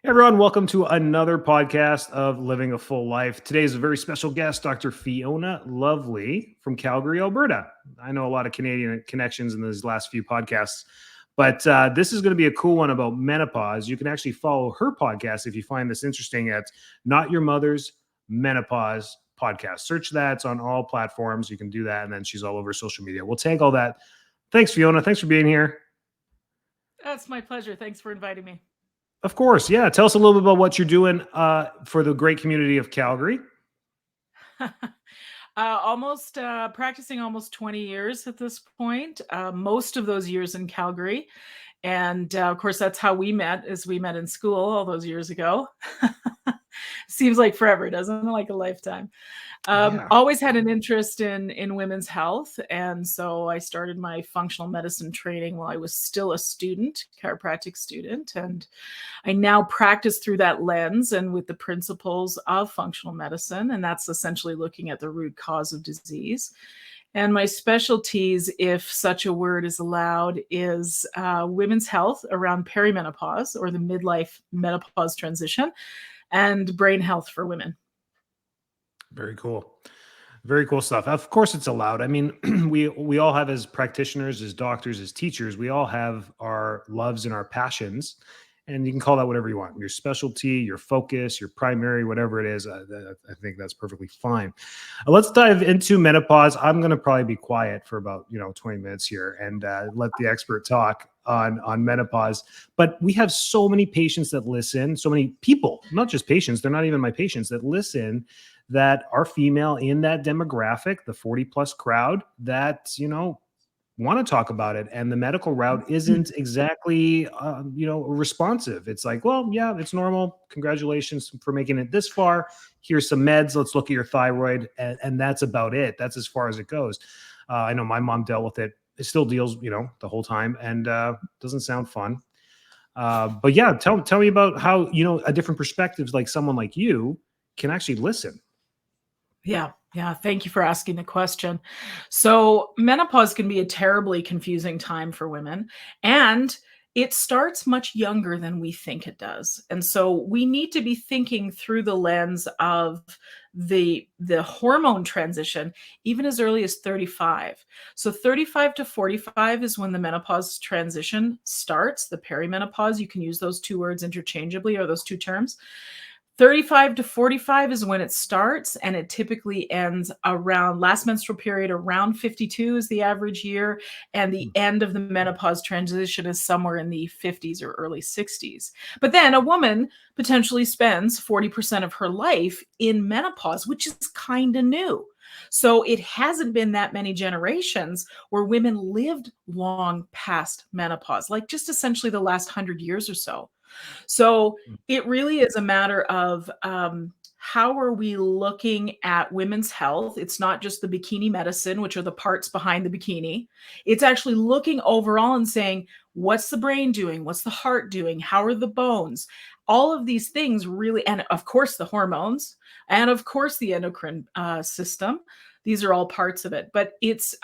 Hey everyone, welcome to another podcast of Living a Full Life. Today is a very special guest, Dr. Fiona Lovely from Calgary, Alberta. I know a lot of Canadian connections in these last few podcasts, but this is going to be a cool one about menopause. You can actually follow her podcast if you find this interesting at Not Your Mother's Menopause Podcast. Search that. It's on all platforms. You can do that, and then she's all over social media. We'll tag all that. Thanks, Fiona. Thanks for being here. That's my pleasure. Thanks for inviting me. Of course. Yeah. Tell us a little bit about what you're doing for the great community of Calgary. Practicing almost 20 years at this point, most of those years in Calgary. And of course, that's how we met, as we met in school all those years ago. Seems like forever, doesn't it? Like a lifetime. Yeah. Always had an interest in women's health. And so I started my functional medicine training while I was still a student, chiropractic student. And I now practice through that lens and with the principles of functional medicine. And that's essentially looking at the root cause of disease. And my specialties, if such a word is allowed, is women's health around perimenopause or the midlife menopause transition, and brain health for women. Very cool. Very cool stuff. Of course, it's allowed. I mean, we all have, as practitioners, as doctors, as teachers, we all have our loves and our passions, and you can call that whatever you want. Your specialty, your focus, your primary, whatever it is. I think that's perfectly fine. Let's dive into menopause. I'm going to probably be quiet for about 20 minutes here and let the expert talk on menopause. But we have so many patients that listen, so many people, not just patients, they're not even my patients, that listen, that are female in that demographic, the 40 plus crowd, that, want to talk about it. And the medical route isn't exactly, responsive. It's like, well, yeah, it's normal. Congratulations for making it this far. Here's some meds. Let's look at your thyroid. And that's about it. That's as far as it goes. I know my mom dealt with it. It still deals, the whole time, and doesn't sound fun. But yeah, tell me about how, a different perspectives, like someone like you can actually listen. Yeah. Thank you for asking the question. So, menopause can be a terribly confusing time for women, and it starts much younger than we think it does. And so, we need to be thinking through the lens of the hormone transition even as early as 35. So 35 to 45 is when the menopause transition starts, the perimenopause. You can use those two words interchangeably, or those two terms. 35 to 45 is when it starts, and it typically ends around last menstrual period around 52 is the average year, and the end of the menopause transition is somewhere in the 50s or early 60s. But then a woman potentially spends 40% of her life in menopause, which is kind of new. So it hasn't been that many generations where women lived long past menopause, like just essentially the last 100 years or so. So it really is a matter of how are we looking at women's health? It's not just the bikini medicine, which are the parts behind the bikini. It's actually looking overall and saying, what's the brain doing? What's the heart doing? How are the bones? All of these things really, and of course the hormones, and of course the endocrine system. These are all parts of it. But it's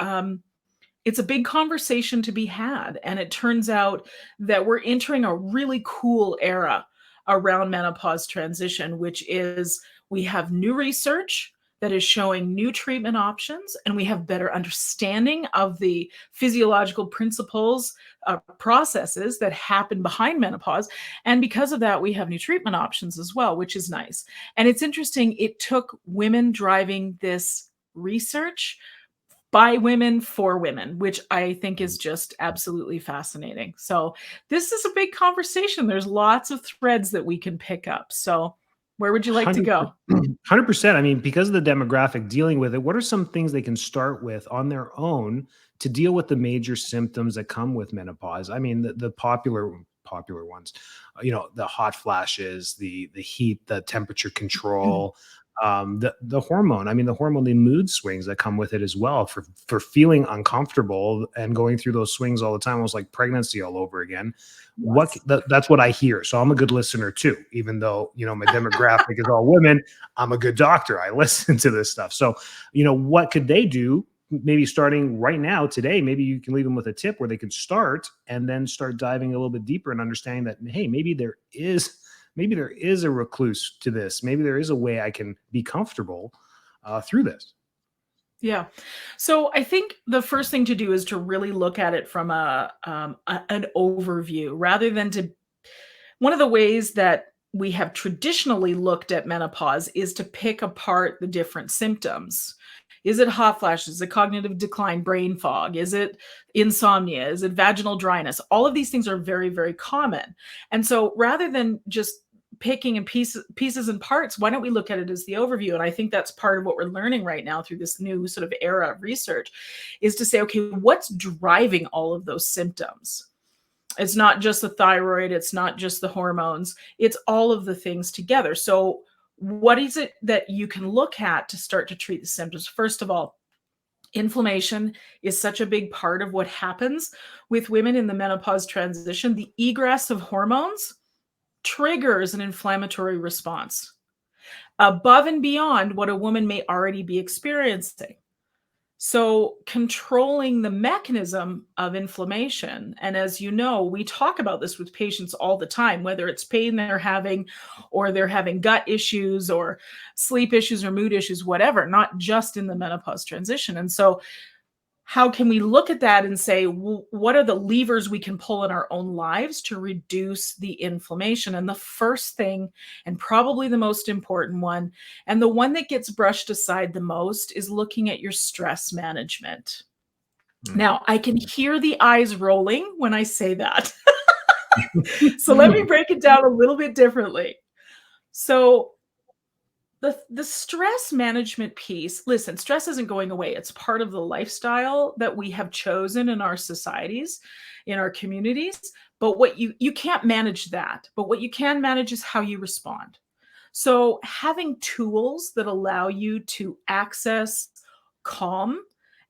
a big conversation to be had. And it turns out that we're entering a really cool era around menopause transition, which is we have new research that is showing new treatment options, and we have better understanding of the physiological principles, processes that happen behind menopause. And because of that, we have new treatment options as well, which is nice. And it's interesting, it took women driving this research by women for women, which I think is just absolutely fascinating. So this is a big conversation. There's lots of threads that we can pick up. So where would you like to go? 100%. I mean, because of the demographic dealing with it, what are some things they can start with on their own to deal with the major symptoms that come with menopause? I mean, the popular ones, the hot flashes, the heat, the temperature control, the hormone. I mean, the mood swings that come with it as well, for feeling uncomfortable and going through those swings all the time, almost like pregnancy all over again. Yes. That's what I hear. So I'm a good listener too, even though, my demographic is all women. I'm a good doctor. I listen to this stuff. So, what could they do? Maybe starting right now, today, maybe you can leave them with a tip where they can start and then start diving a little bit deeper and understanding that, hey, maybe there is maybe there is a recluse to this. Maybe there is a way I can be comfortable through this. Yeah. So I think the first thing to do is to really look at it from an overview rather than to one of the ways that we have traditionally looked at menopause is to pick apart the different symptoms. Is it hot flashes? Is it cognitive decline, brain fog? Is it insomnia? Is it vaginal dryness? All of these things are very, very common. And so rather than just picking and pieces and parts, why don't we look at it as the overview? And I think that's part of what we're learning right now through this new sort of era of research is to say, okay, what's driving all of those symptoms? It's not just the thyroid, it's not just the hormones, it's all of the things together. So, what is it that you can look at to start to treat the symptoms? First of all, inflammation is such a big part of what happens with women in the menopause transition. The egress of hormones triggers an inflammatory response above and beyond what a woman may already be experiencing. So, controlling the mechanism of inflammation, and as you know, we talk about this with patients all the time, whether it's pain they're having, or they're having gut issues, or sleep issues, or mood issues, whatever, not just in the menopause transition. And so, how can we look at that and say, well, what are the levers we can pull in our own lives to reduce the inflammation? And the first thing, and probably the most important one, and the one that gets brushed aside the most, is looking at your stress management. Mm. Now, I can hear the eyes rolling when I say that. So let me break it down a little bit differently. So, the stress management piece, listen, stress isn't going away. It's part of the lifestyle that we have chosen in our societies, in our communities. But what you can't manage that. But what you can manage is how you respond. So having tools that allow you to access calm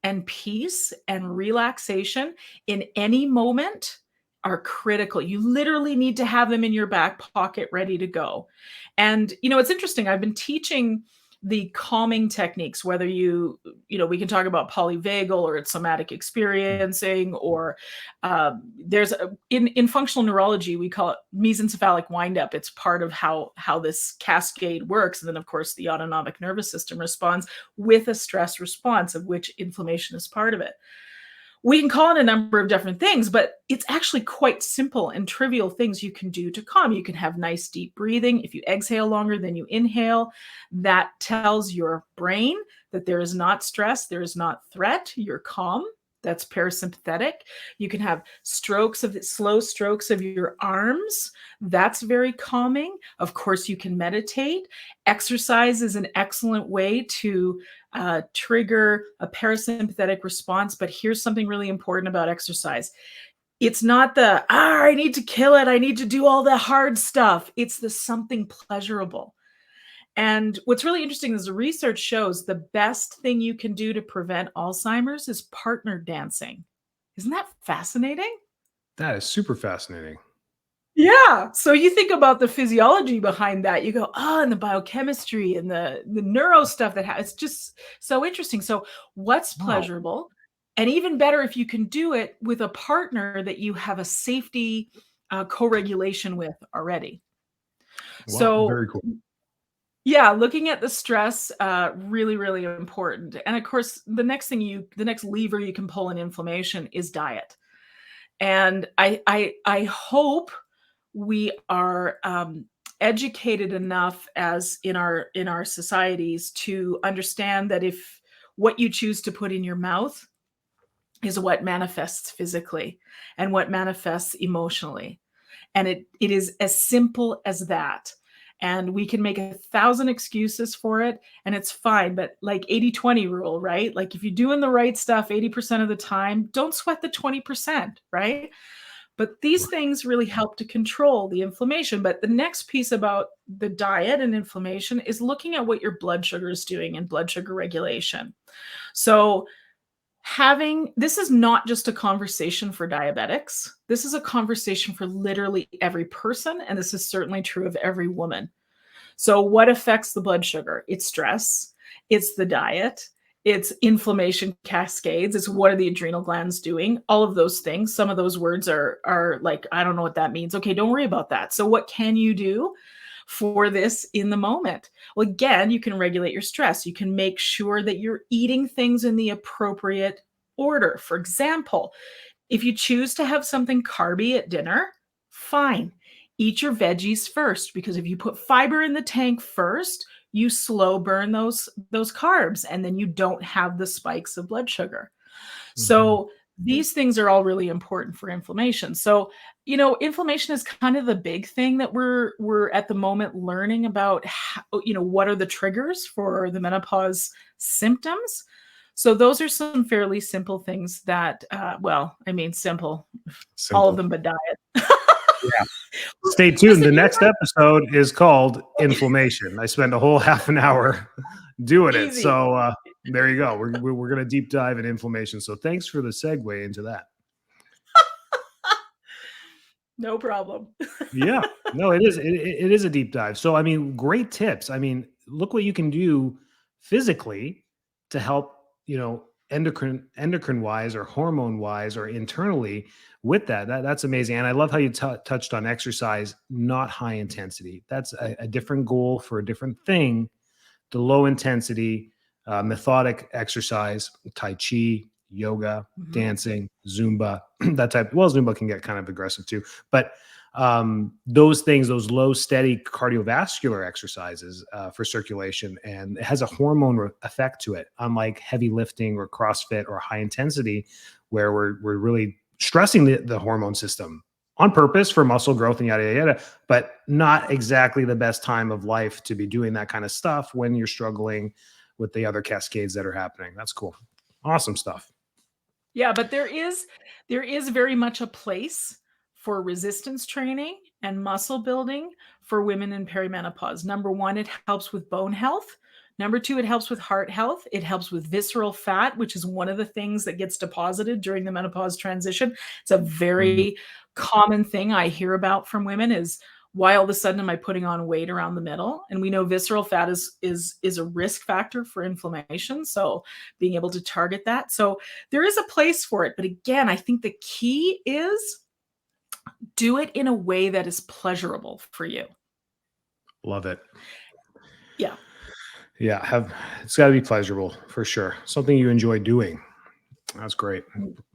and peace and relaxation in any moment are critical. You literally need to have them in your back pocket ready to go. And it's interesting. I've been teaching the calming techniques, whether we can talk about polyvagal or it's somatic experiencing, or in functional neurology, we call it mesencephalic windup. It's part of how this cascade works. And then, of course, the autonomic nervous system responds with a stress response, of which inflammation is part of it. We can call it a number of different things, but it's actually quite simple and trivial things you can do to calm. You can have nice deep breathing. If you exhale longer than you inhale, that tells your brain that there is not stress, there is not threat, you're calm. That's parasympathetic. You can have slow strokes of your arms. That's very calming. Of course, you can meditate. Exercise is an excellent way to trigger a parasympathetic response. But here's something really important about exercise. It's not I need to kill it. I need to do all the hard stuff. It's the something pleasurable. And what's really interesting is the research shows the best thing you can do to prevent Alzheimer's is partner dancing. Isn't that fascinating? That is super fascinating. Yeah. So you think about the physiology behind that. You go, and the biochemistry and the neuro stuff it's just so interesting. So what's Wow. pleasurable? And even better if you can do it with a partner that you have a safety co-regulation with already. Wow. So Very cool. yeah, looking at the stress, really, really important. And of course, the next lever you can pull in inflammation is diet. And I hope we are educated enough as in our societies to understand that if what you choose to put in your mouth is what manifests physically and what manifests emotionally. And it is as simple as that. And we can make 1,000 excuses for it and it's fine. But like 80-20 rule, right? Like if you're doing the right stuff 80% of the time, don't sweat the 20%, right? But these things really help to control the inflammation. But the next piece about the diet and inflammation is looking at what your blood sugar is doing and blood sugar regulation. So this is not just a conversation for diabetics. This is a conversation for literally every person. And this is certainly true of every woman. So what affects the blood sugar? It's stress. It's the diet. It's inflammation cascades. It's what are the adrenal glands doing? All of those things. Some of those words are like, I don't know what that means. Okay, don't worry about that. So what can you do for this in the moment? Well, again, you can regulate your stress. You can make sure that you're eating things in the appropriate order. For example, if you choose to have something carby at dinner, fine. Eat your veggies first, because if you put fiber in the tank first, you slow burn those carbs, and then you don't have the spikes of blood sugar. Mhm. So these things are all really important for inflammation. So, inflammation is kind of the big thing that we're at the moment learning about how, what are the triggers for the menopause symptoms. So those are some fairly simple things that, well, I mean, simple, all of Simple. them, but diet. Yeah. Stay tuned. Listen, The you next episode is called inflammation. I spent a whole half an hour doing it. easy, So there you go. We're going to deep dive in inflammation. So thanks for the segue into that. no problem. Yeah. No, it is. It is a deep dive. So, I mean, great tips. I mean, look what you can do physically to help, endocrine wise or hormone wise or internally with that. That's amazing. And I love how you touched on exercise, not high intensity. That's a different goal for a different thing. The low intensity, methodic exercise, Tai Chi, yoga, Mhm. dancing, Zumba, that type. Well, Zumba can get kind of aggressive too, but those things, those low, steady cardiovascular exercises for circulation, and it has a hormone effect to it, unlike heavy lifting or CrossFit or high intensity, where we're really stressing the hormone system on purpose for muscle growth and yada yada yada, but not exactly the best time of life to be doing that kind of stuff when you're struggling with the other cascades that are happening. That's cool. Awesome stuff. Yeah, but there is very much a place for resistance training and muscle building for women in perimenopause. Number 1, it helps with bone health. Number 2, it helps with heart health. It helps with visceral fat, which is one of the things that gets deposited during the menopause transition. It's a Mhm. very common thing I hear about from women is, why all of a sudden am I putting on weight around the middle? And we know visceral fat is a risk factor for inflammation. So being able to target that. So there is a place for it. But again, I think the key is do it in a way that is pleasurable for you. Love it. Yeah. Yeah, have it's got to be pleasurable for sure. Something you enjoy doing. That's great.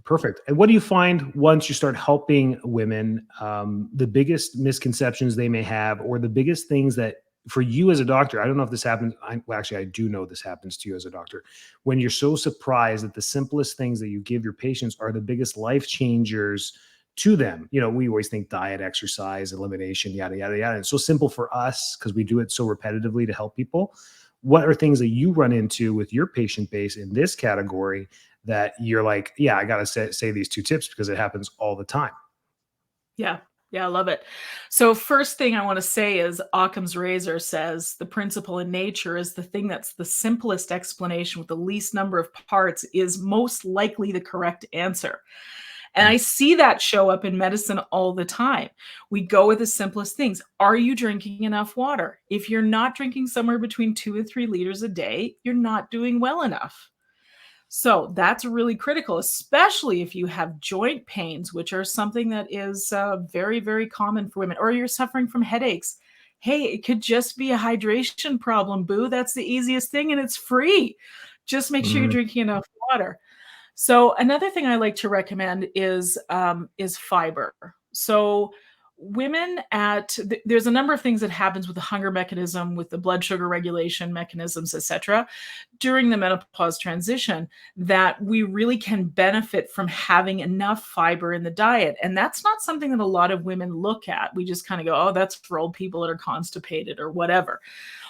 Perfect. And what do you find once you start helping women? The biggest misconceptions they may have, or the biggest things that for you as a doctor, I don't know if this happens. Well, actually, I do know this happens to you as a doctor. When you're so surprised that the simplest things that you give your patients are the biggest life changers to them. We always think diet, exercise, elimination, yada, yada, yada. It's so simple for us because we do it so repetitively to help people. What are things that you run into with your patient base in this category that you're like, yeah, I got to say these 2 tips because it happens all the time? Yeah. Yeah, I love it. So first thing I want to say is Occam's razor says the principle in nature is the thing that's the simplest explanation with the least number of parts is most likely the correct answer. And Mm. I see that show up in medicine all the time. We go with the simplest things. Are you drinking enough water? If you're not drinking somewhere between 2 and 3 liters a day, you're not doing well enough. So that's really critical, especially if you have joint pains, which are something that is very, very common for women, or you're suffering from headaches. Hey, it could just be a hydration problem, boo. That's the easiest thing and it's free. Just make sure you're Mhm. drinking enough water. So another thing I like to recommend is fiber. So women there's a number of things that happens with the hunger mechanism, with the blood sugar regulation mechanisms, etc., during the menopause transition that we really can benefit from having enough fiber in the diet. And that's not something that a lot of women look at. We just kind of go, oh, that's for old people that are constipated or whatever.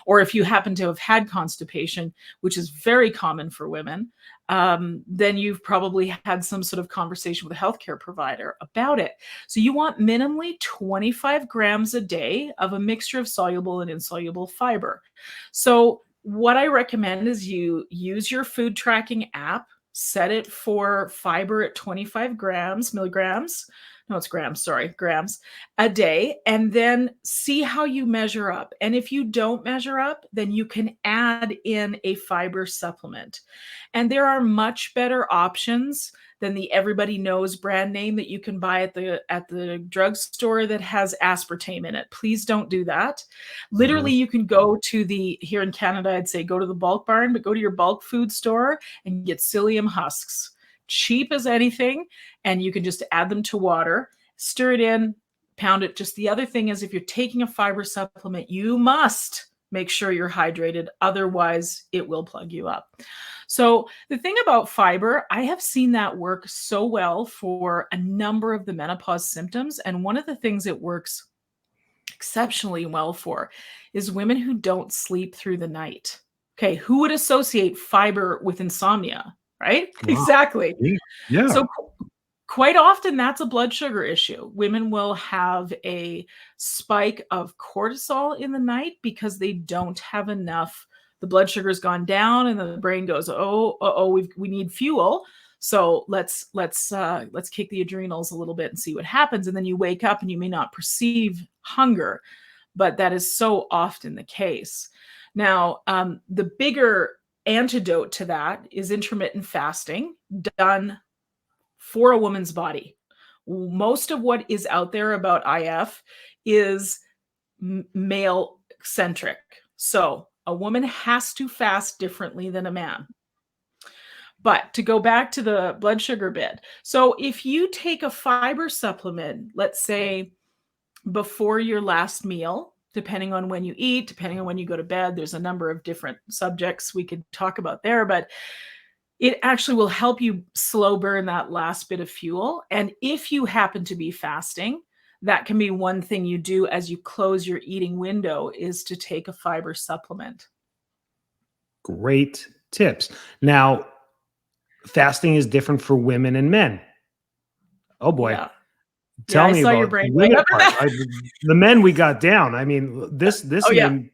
Or if you happen to have had constipation, which is very common for women, then you've probably had some sort of conversation with a healthcare provider about it. So you want minimally 25 grams a day of a mixture of soluble and insoluble fiber. So what I recommend is you use your food tracking app, set it for fiber at 25 milligrams no, it's grams, sorry, grams a day, and then see how you measure up. And if you don't measure up, then you can add in a fiber supplement. And there are much better options than the everybody knows brand name that you can buy at the drugstore that has aspartame in it. Please don't do that. Literally, Mhm. you can go to here in Canada, I'd say go to the bulk barn, but go to your bulk food store and get psyllium husks. Cheap as anything, and you can just add them to water, stir it in, pound it. Just the other thing is, if you're taking a fiber supplement, you must make sure you're hydrated. Otherwise, it will plug you up. So the thing about fiber, I have seen that work so well for a number of the menopause symptoms. And one of the things it works exceptionally well for is women who don't sleep through the night. Okay, who would associate fiber with insomnia, right? Wow. Exactly. Yeah. Yeah. So quite often that's a blood sugar issue. Women will have a spike of cortisol in the night because they don't have enough. The blood sugar's gone down and the brain goes, oh, we need fuel. So let's kick the adrenals a little bit and see what happens. And then you wake up and you may not perceive hunger, but that is so often the case. Now, the bigger antidote to that is intermittent fasting done for a woman's body. Most of what is out there about IF is male centric. So a woman has to fast differently than a man. But to go back to the blood sugar bit, so if you take a fiber supplement, let's say before your last meal, depending on when you eat, depending on when you go to bed, there's a number of different subjects we could talk about there, but it actually will help you slow burn that last bit of fuel. And if you happen to be fasting, that can be one thing you do as you close your eating window, is to take a fiber supplement. Great tips. Now, fasting is different for women and men. Oh boy. Yeah. Yeah, Tell I me saw your about the brain going women up at part. that. The men we got down. I mean, this Oh, yeah. even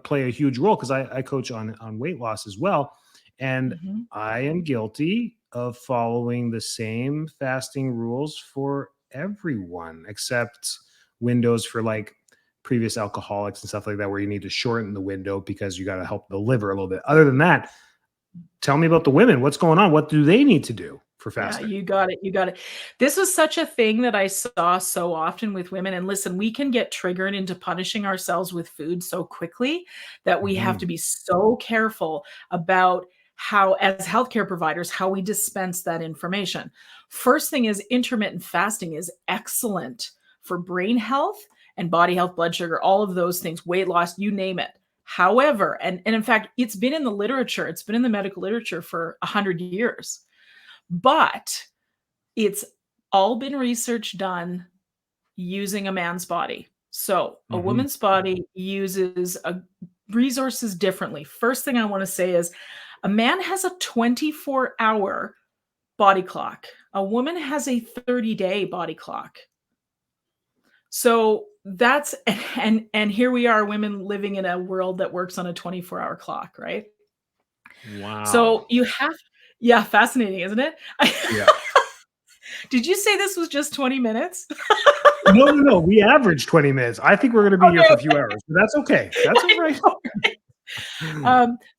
play a huge role because I coach on weight loss as well, and Mhm. I am guilty of following the same fasting rules for everyone except windows for like previous alcoholics and stuff like that, where you need to shorten the window because you got to help the liver a little bit. Other than that, tell me about the women. What's going on? What do they need to do for Yeah, fasting? you got it, you got it. This is such a thing that I saw so often with women, and listen, we can get triggered into punishing ourselves with food so quickly that we have to Mhm. be so careful about how, as healthcare providers, how we dispense that information. First thing is intermittent fasting is excellent for brain health and body health, blood sugar, all of those things, weight loss, you name it. However, and in fact, it's been in the literature, it's been in the medical literature for 100 years. But it's all been research done using a man's body. So a Mhm. woman's body uses resources differently. First thing I want to say is a man has a 24-hour body clock. A woman has a 30-day body clock. So that's and here we are, women living in a world that works on a 24-hour clock, right? Wow. So you have, yeah, fascinating, isn't it? Yeah. Did you say this was just 20 minutes? No, no, no. We average 20 minutes. I think we're going to be here Okay, for a few okay. hours, but that's okay. That's all I right. know, right?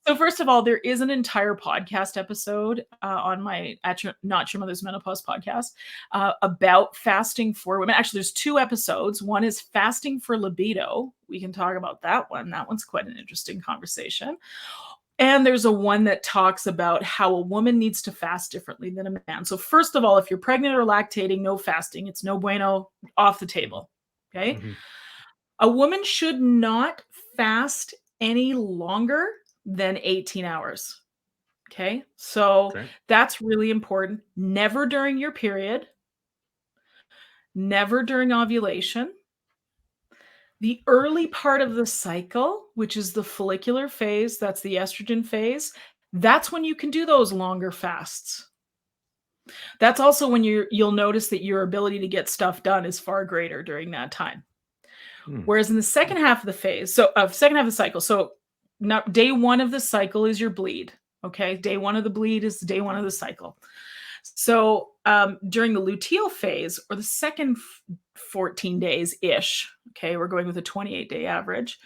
So first of all, there is an entire podcast episode on my Not Your Mother's Menopause podcast about fasting for women. Actually, there's two episodes. One is fasting for libido. We can talk about that one. That one's quite an interesting conversation. And there's a one that talks about how a woman needs to fast differently than a man. So first of all, if you're pregnant or lactating, no fasting. It's no bueno, off the table. Okay. Mhm. A woman should not fast any longer than 18 hours. Okay. So Okay. that's really important. Never during your period, never during ovulation. The early part of the cycle, which is the follicular phase, that's the estrogen phase, that's when you can do those longer fasts. That's also when you'll notice that your ability to get stuff done is far greater during that time. Hmm. Whereas in the second half of the phase, so second half of the cycle, so day one of the cycle is your bleed. Okay. Day one of the bleed is day one of the cycle. So during the luteal phase, or the second 14 days ish, okay, we're going with a 28-day average.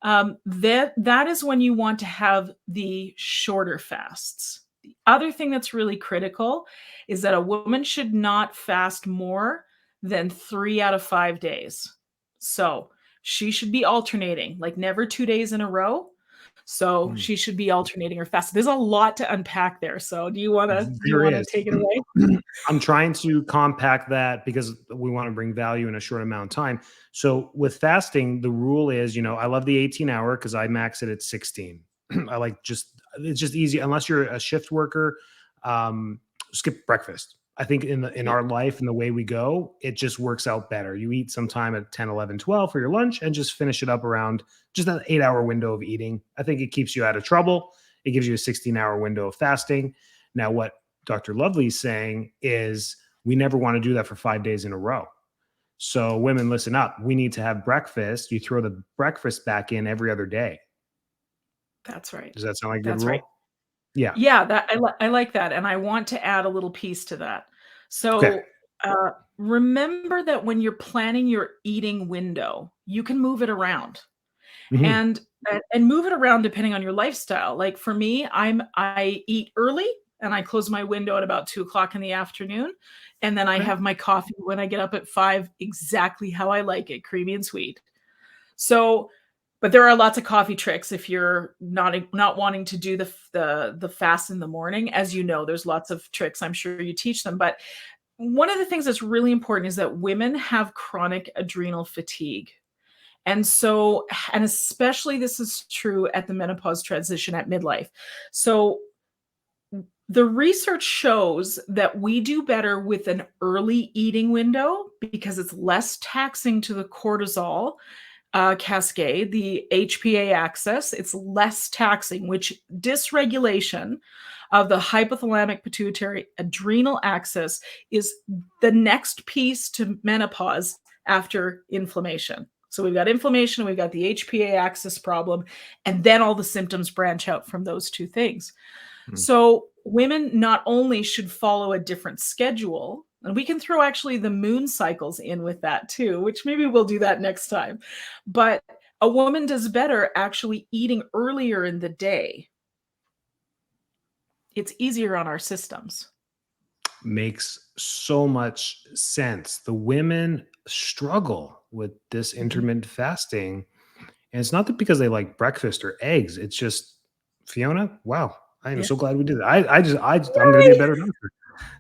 That is when you want to have the shorter fasts. The other thing that's really critical is that a woman should not fast more than 3 out of 5 days. So she should be alternating, like never 2 days in a row. So Mm. she should be alternating her fast. There's a lot to unpack there. So do you There want to is. take it away? I'm trying to compact that because we want to bring value in a short amount of time. So with fasting, the rule is, I love the 18-hour because I max it at 16. I like it's just easy unless you're a shift worker. Um, skip breakfast. I think in Yeah, our life and the way we go, it just works out better. You eat sometime at 10, 11, 12 for your lunch and just finish it up around just an 8-hour window of eating. I think it keeps you out of trouble. It gives you a 16-hour window of fasting. Now, what Dr. Lovely's saying is we never want to do that for 5 days in a row. So, women, listen up. We need to have breakfast. You throw the breakfast back in every other day. that's right. Does that sound like a good That's right. rule? Yeah. Yeah, I like that, and I want to add a little piece to that. Okay. So, remember that when you're planning your eating window, you can move it around, Mhm. and and move it around depending on your lifestyle. Like for me, I eat early and I close my window at about 2 o'clock in the afternoon, and then I Okay. have my coffee when I get up at 5, exactly how I like it, creamy and sweet. So, but there are lots of coffee tricks if you're not wanting to do the fast in the morning. As you know, there's lots of tricks. I'm sure you teach them, but one of the things that's really important is that women have chronic adrenal fatigue. And so, and especially this is true at the menopause transition at midlife. So, the research shows that we do better with an early eating window because it's less taxing to the cortisol cascade, the HPA axis. It's less taxing, which dysregulation of the hypothalamic pituitary adrenal axis is the next piece to menopause after inflammation. So we've got inflammation, we've got the HPA axis problem, and then all the symptoms branch out from those two things. Mm. So women not only should follow a different schedule, and we can throw actually the moon cycles in with that too, which maybe we'll do that next time. But a woman does better actually eating earlier in the day. It's easier on our systems. Makes so much sense. The women struggle with this Mhm. intermittent fasting. And it's not that because they like breakfast or eggs. It's just Fiona, wow. I am Yeah. so glad we did that. I'm gonna be a Yay! better doctor.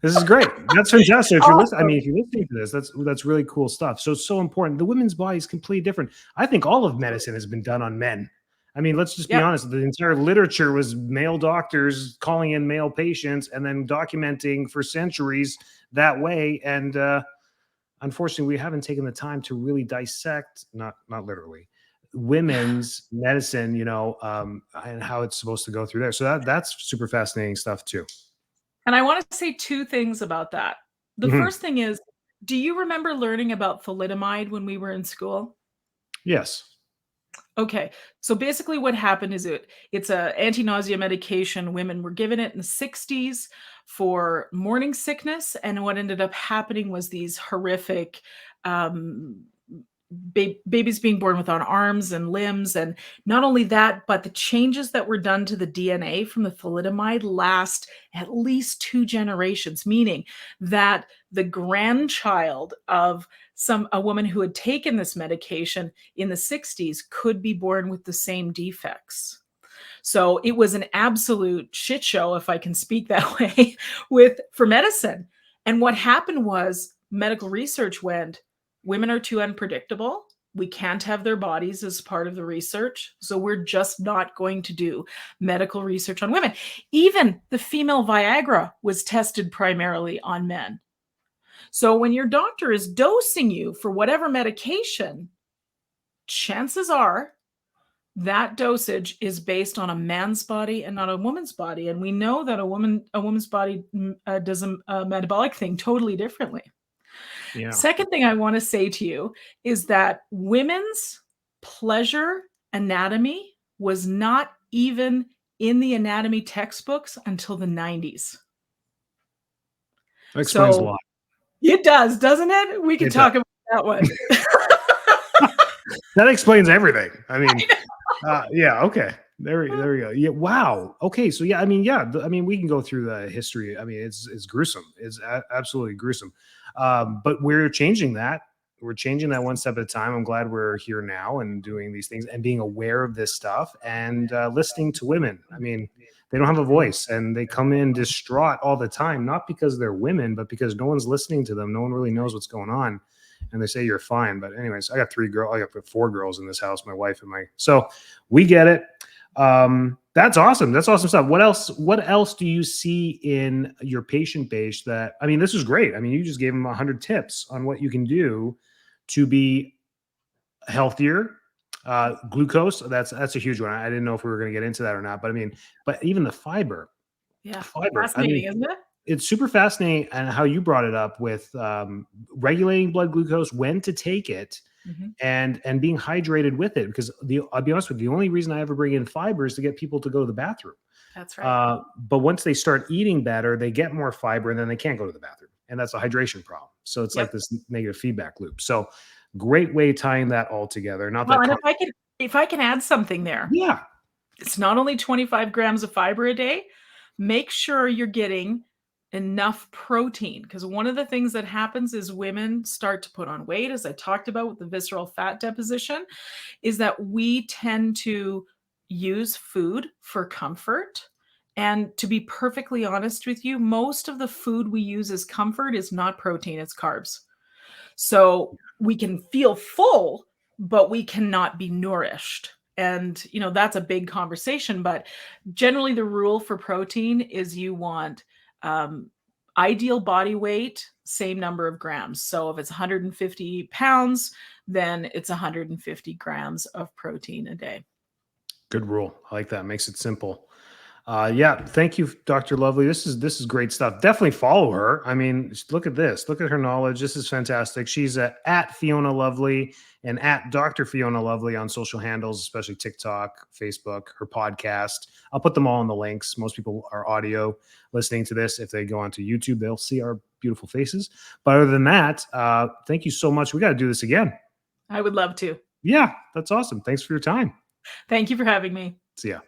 This is great. That's fantastic. If you're listening, I Awesome. mean, if you're listening to this, that's really cool stuff. So it's so important. The women's body is completely different. I think all of medicine has been done on men. I mean, let's just be Yep. honest. The entire literature was male doctors calling in male patients and then documenting for centuries that way. And unfortunately, we haven't taken the time to really dissect, not literally, women's medicine, and how it's supposed to go through there. So that's super fascinating stuff too. And I want to say two things about that. The Mhm. first thing is, do you remember learning about thalidomide when we were in school? Yes. Okay. So basically what happened is it's a anti-nausea medication. Women were given it in the 60s for morning sickness, and what ended up happening was these horrific um babies being born without arms and limbs, and not only that, but the changes that were done to the DNA from the thalidomide last at least 2 generations, meaning that the grandchild of a woman who had taken this medication in the 60s could be born with the same defects. So it was an absolute shit show, if I can speak that way, with for medicine. And what happened was medical research went, women are too unpredictable. We can't have their bodies as part of the research. So we're just not going to do medical research on women. Even the female Viagra was tested primarily on men. So when your doctor is dosing you for whatever medication, chances are that dosage is based on a man's body and not a woman's body, and we know that a woman's body does a metabolic thing totally differently. Yeah. Second thing I want to say to you is that women's pleasure anatomy was not even in the anatomy textbooks until the 90s. That explains a So lot. it does, doesn't it? We could It does. talk about that one. That explains everything. I mean, I know. yeah, okay. There we go. Yeah, wow. Okay, so yeah, I mean, yeah, I mean, we can go through the history. I mean, it's gruesome. It's absolutely gruesome. But we're changing that. We're changing that one step at a time. I'm glad we're here now and doing these things and being aware of this stuff and listening to women. I mean, they don't have a voice and they come in distraught all the time, not because they're women, but because no one's listening to them. No one really knows what's going on, and they say you're fine. But anyways, I got I got 4 girls in this house, my wife and my, so we get it. That's awesome. That's awesome stuff. What else do you see in your patient base that, I mean, this is great. I mean, you just gave them 100 tips on what you can do to be healthier. Glucose, that's a huge one. I didn't know if we were going to get into that or not, but I mean, but even the Yeah, fiber, I mean, fascinating, isn't it? it's super fascinating, and how you brought it up with regulating blood glucose, when to take it, Mhm. and being hydrated with it. Because I'll be honest with you, the only reason I ever bring in fiber is to get people to go to the bathroom. That's right. But once they start eating better, they get more fiber, and then they can't go to the bathroom, and that's a hydration problem. So it's like Yep. this negative feedback loop. So great way tying that all together. Not Well, that, and if I can add something there, yeah, it's not only 25 grams of fiber a day, make sure you're getting enough protein, because one of the things that happens is women start to put on weight, as I talked about with the visceral fat deposition, is that we tend to use food for comfort. And to be perfectly honest with you, most of the food we use as comfort is not protein, it's carbs. So we can feel full, but we cannot be nourished. And, that's a big conversation. But generally, the rule for protein is you want um, ideal body weight, same number of grams. So if it's 150 pounds, then it's 150 grams of protein a day. good rule. I like that. Makes it simple. Yeah, thank you, Dr. Lovely. This is great stuff. Definitely follow her. I mean, look at this. Look at her knowledge. This is fantastic. She's at Fiona Lovely and at Dr. Fiona Lovely on social handles, especially TikTok, Facebook, her podcast. I'll put them all in the links. Most people are audio listening to this. If they go onto YouTube, they'll see our beautiful faces. But other than that, thank you so much. We got to do this again. I would love to. Yeah, that's awesome. Thanks for your time. Thank you for having me. See ya.